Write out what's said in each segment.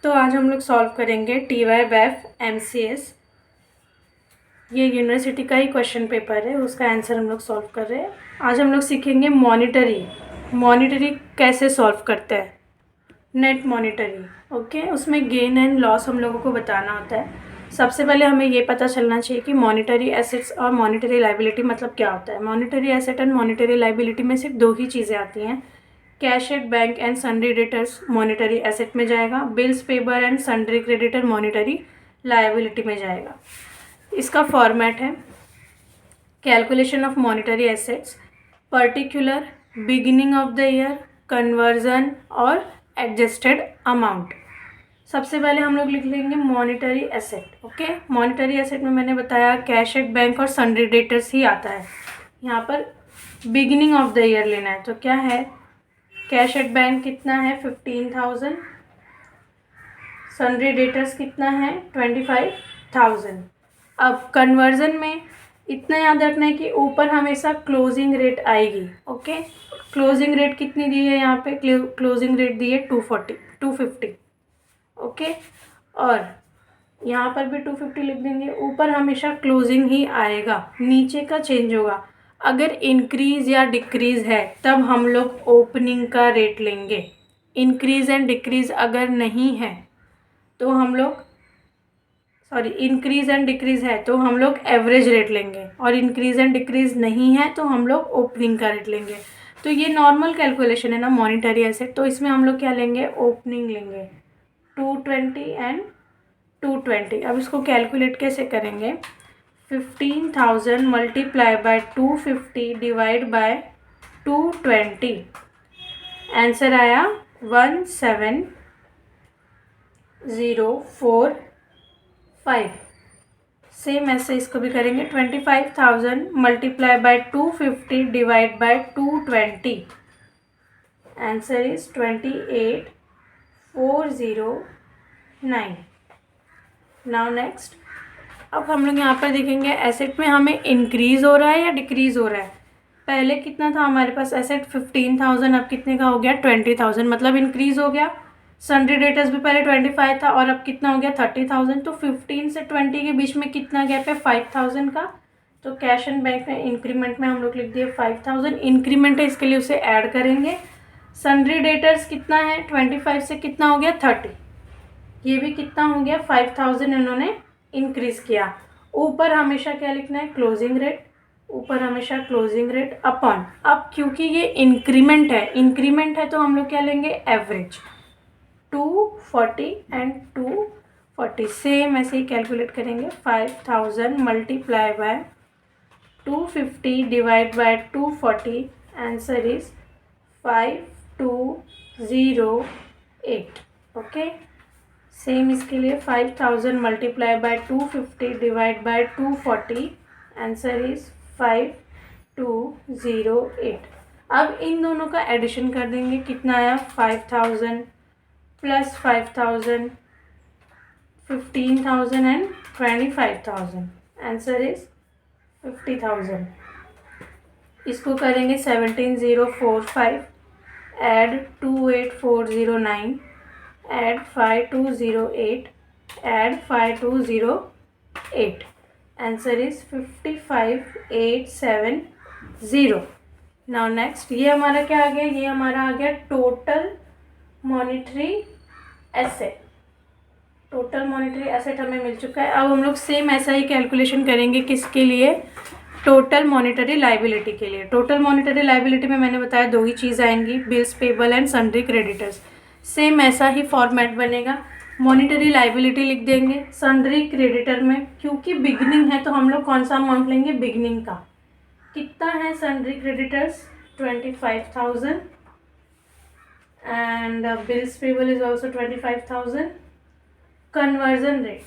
तो आज हम लोग सॉल्व करेंगे TY-BEF MCS। ये यूनिवर्सिटी का ही क्वेश्चन पेपर है, उसका आंसर हम लोग सॉल्व कर रहे हैं। आज हम लोग सीखेंगे मॉनिटरी कैसे सॉल्व करते हैं, नेट मॉनिटरी। ओके, उसमें गेन एंड लॉस हम लोगों को बताना होता है। सबसे पहले हमें ये पता चलना चाहिए कि मॉनिटरी एसेट्स और मॉनिटरी लायबिलिटी मतलब क्या होता है। Monetary asset and monetary liability में सिर्फ दो ही चीज़ें आती हैं। Cash at bank and sundry debtors monetary asset में जाएगा, bills payable and sundry creditor monetary liability में जाएगा। इसका फॉर्मेट है calculation of monetary assets, particular, beginning of the year, conversion और एडजस्टेड अमाउंट। सबसे पहले हम लोग लिख लेंगे monetary asset. Okay, monetary asset में मैंने बताया कैश एट बैंक और सन्ड्री डेटर्स ही आता है। यहाँ पर बिगिनिंग ऑफ द ईयर लेना है, तो क्या है, कैश एट बैंक कितना है 15,000, सन्ड्री डेटर्स कितना है 25,000। अब कन्वर्जन में इतना याद रखना है कि ऊपर हमेशा क्लोजिंग रेट आएगी। ओके, क्लोजिंग रेट कितनी दी है, यहाँ पे क्लोजिंग रेट दी है 250। ओके, और यहाँ पर भी 250 लिख देंगे। ऊपर हमेशा क्लोजिंग ही आएगा, नीचे का चेंज होगा। अगर इंक्रीज या डिक्रीज है तब हम लोग ओपनिंग का रेट लेंगे। इंक्रीज एंड डिक्रीज अगर नहीं है तो हम लोग इंक्रीज एंड डिक्रीज है तो हम लोग एवरेज रेट लेंगे, और इंक्रीज एंड डिक्रीज नहीं है तो हम लोग ओपनिंग का रेट लेंगे। तो ये नॉर्मल कैलकुलेशन है ना मॉनिटरी एसेट, तो इसमें हम लोग क्या लेंगे, ओपनिंग लेंगे 220 एंड 220। अब इसको कैलकुलेट कैसे करेंगे, 15,000 multiply by 250 divide by 220, answer आया 17045। सेम ऐसे इसको भी करेंगे, 25,000 multiply by 250 divide by 220, answer is 28,409। Now next, अब हम लोग यहाँ पर देखेंगे एसेट में हमें इंक्रीज हो रहा है या डिक्रीज हो रहा है। पहले कितना था हमारे पास एसेट 15,000, अब कितने का हो गया 20,000, मतलब इंक्रीज हो गया। सन्ड्री डेटर्स भी पहले 25 था और अब कितना हो गया 30,000। तो 15 से 20 के बीच में कितना गैप है 5,000 का। तो कैश एंड बैंक में इंक्रीमेंट में हम लोग लिख दिए 5,000, इंक्रीमेंट है इसके लिए उसे ऐड करेंगे। सन्ड्री डेटर्स कितना है 25 से कितना हो गया 30, ये भी कितना हो गया 5,000 इन्होंने इंक्रीज किया। ऊपर हमेशा क्या लिखना है, क्लोजिंग रेट, ऊपर हमेशा क्लोजिंग रेट अपॉन, अब क्योंकि ये इंक्रीमेंट है तो हम लोग क्या लेंगे, एवरेज 240 एंड 240। सेम ऐसे ही कैलकुलेट करेंगे, 5,000 multiply by 250 divide by 240, answer is 5208। Okay, same इसके लिए 5,000 multiply by 250 divide by 240, answer is 5208। अब इन दोनों का एडिशन कर देंगे, कितना आया 5,000 प्लस 5,000, 15,000 एंड 25,000, आंसर इज 50,000। इसको करेंगे 17,045, add 28,409, add 5208, add 5208, answer is 55,870। now next, ये हमारा क्या आ गया, ये हमारा आ गया total monetary asset. Total monetary asset हमें मिल चुका है। अब हम लोग सेम ऐसा ही कैलकुलेशन करेंगे, किसके लिए, टोटल मॉनिटरी लायबिलिटी के लिए। टोटल मॉनिटरी लायबिलिटी में मैंने बताया दो ही चीज़ आएंगी, bills payable and sundry creditors. Same ऐसा ही फॉर्मेट बनेगा, मॉनिटरी लायबिलिटी लिख देंगे, सन्ड्री क्रेडिटर में क्योंकि बिगनिंग है तो हम लोग कौन सा अमाउंट लेंगे, बिगनिंग का। कितना है sundry creditors 25,000 and bills payable is also 25,000। Conversion rate,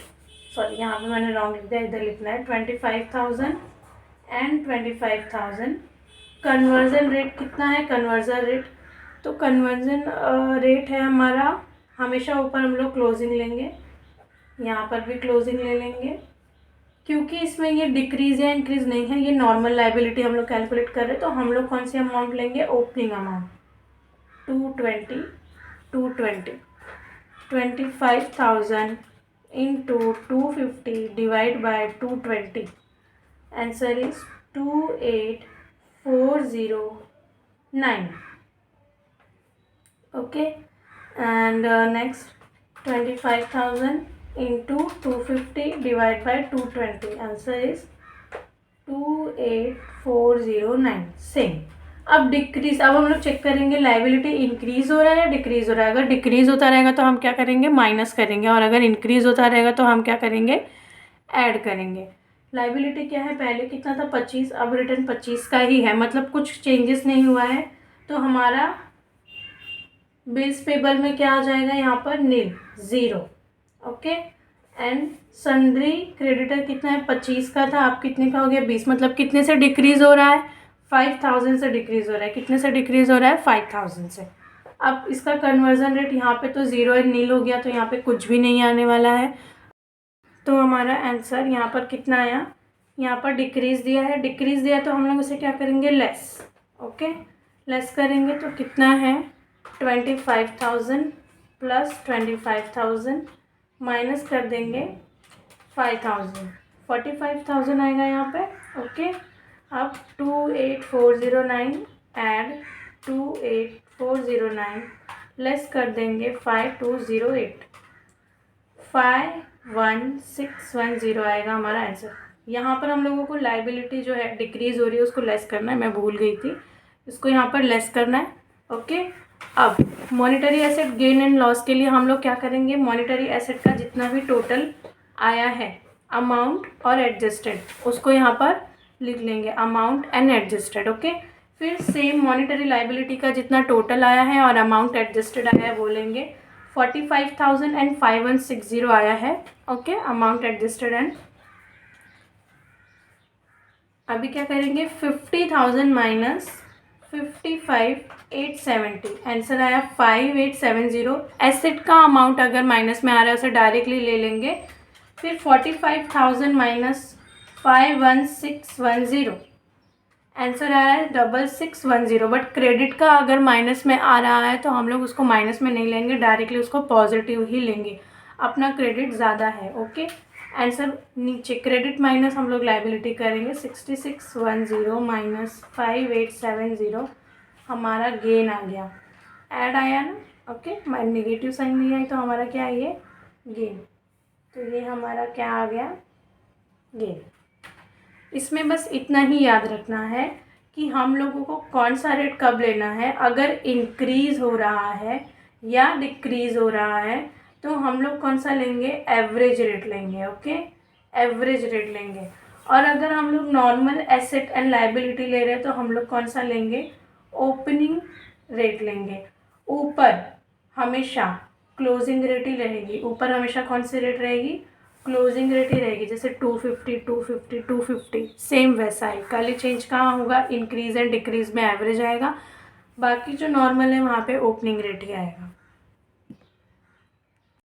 sorry यहाँ पे मैंने रॉन्ग लिख दिया, इधर लिखना है 25,000 एंड 25,000। कन्वर्जन रेट कितना है, कन्वर्जन रेट, तो कन्वर्जन रेट है हमारा, हमेशा ऊपर हम लोग क्लोजिंग लेंगे, यहाँ पर भी क्लोजिंग ले लेंगे। क्योंकि इसमें ये डिक्रीज या इंक्रीज नहीं है, ये नॉर्मल लायबिलिटी हम लोग कैलकुलेट कर रहे हैं, तो हम लोग कौन सी अमाउंट लेंगे, opening amount 220। 25,000 into 250 divide by 220. Answer is 28409. Okay, and next 25,000 into 250 divide by 220. Answer is 28409. Same. अब डिक्रीज, अब हम लोग चेक करेंगे लाइबिलिटी इंक्रीज हो रहा है या डिक्रीज हो रहा है. अगर डिक्रीज होता रहेगा तो हम क्या करेंगे, माइनस करेंगे, और अगर इंक्रीज होता रहेगा तो हम क्या करेंगे, ऐड करेंगे. लाइबिलिटी क्या है, पहले कितना था 25, अब रिटर्न 25 का ही है, मतलब कुछ चेंजेस नहीं हुआ है. तो हमारा बिल्स पेबल में क्या आ जाएगा, यहाँ पर नील, 0. ओके, एंड सन्ड्री क्रेडिटर कितना है, 25 का था, अब कितने का हो गया, 20. मतलब कितने से डिक्रीज हो रहा है, 5,000 से डिक्रीज हो रहा है. कितने से डिक्रीज हो रहा है, 5,000 से. अब इसका कन्वर्जन रेट यहाँ पे तो 0 एंड नील हो गया, तो यहाँ पे कुछ भी नहीं आने वाला है. तो हमारा आंसर यहाँ पर कितना आया, यहाँ पर डिक्रीज दिया है. डिक्रीज दिया तो हम लोग उसे क्या करेंगे, लेस. ओके, लेस करेंगे तो कितना है, 25,000 प्लस 25,000 माइनस कर देंगे 5,000, 45,000 आएगा यहाँ पे. ओके, अब 28409 ऐड 28409 लेस कर देंगे 5208, 51610 आएगा हमारा आंसर. यहाँ पर हम लोगों को लाइबिलिटी जो है डिक्रीज हो रही है उसको लेस करना है, मैं भूल गई थी, इसको यहाँ पर लेस करना है. ओके, अब monetary asset gain and loss के लिए हम लोग क्या करेंगे, मॉनिटरी एसेट का जितना भी टोटल आया है अमाउंट और एडजस्टेड उसको यहाँ पर लिख लेंगे, अमाउंट एंड एडजस्टेड. ओके, फिर सेम मॉनिटरी लाइबिलिटी का जितना टोटल आया है और अमाउंट एडजस्टेड आया है वो लेंगे. 45,000 एंड 5160 आया है. ओके, अमाउंट एडजस्टेड एंड अभी क्या करेंगे, 50,000 माइनस 55,870. आंसर आया 5,870. एसेट का अमाउंट अगर माइनस में आ रहा है उसे डायरेक्टली ले लेंगे. फिर 45,000 माइनस 51610. आंसर आया है 6610. बट क्रेडिट का अगर माइनस में आ रहा है तो हम लोग उसको माइनस में नहीं लेंगे, डायरेक्टली उसको पॉजिटिव ही लेंगे, अपना क्रेडिट ज़्यादा है. ओके, आंसर नीचे क्रेडिट माइनस हम लोग लाइबिलिटी करेंगे. 6610 माइनस 5870 हमारा गेन आ गया, ऐड आया ना. ओके, नेगेटिव साइन नहीं आई तो हमारा क्या है, ये गेन. तो ये हमारा क्या आ गया, गेन. इसमें बस इतना ही याद रखना है कि हम लोगों को कौन सा रेट कब लेना है. अगर इंक्रीज हो रहा है या डिक्रीज हो रहा है तो हम लोग कौन सा लेंगे, एवरेज रेट लेंगे. ओके, एवरेज रेट लेंगे. और अगर हम लोग नॉर्मल एसेट एंड लाइबिलिटी ले रहे हैं तो हम लोग कौन सा लेंगे, ओपनिंग रेट लेंगे. ऊपर हमेशा क्लोजिंग रेट ही रहेगी, ऊपर हमेशा कौन सी रेट रहेगी, क्लोजिंग रेट ही रहेगी. जैसे 250 250 250 सेम वैसा ही. खाली चेंज कहाँ होगा, इंक्रीज एंड डिक्रीज में एवरेज आएगा, बाकी जो नॉर्मल है वहाँ पे ओपनिंग रेट ही आएगा.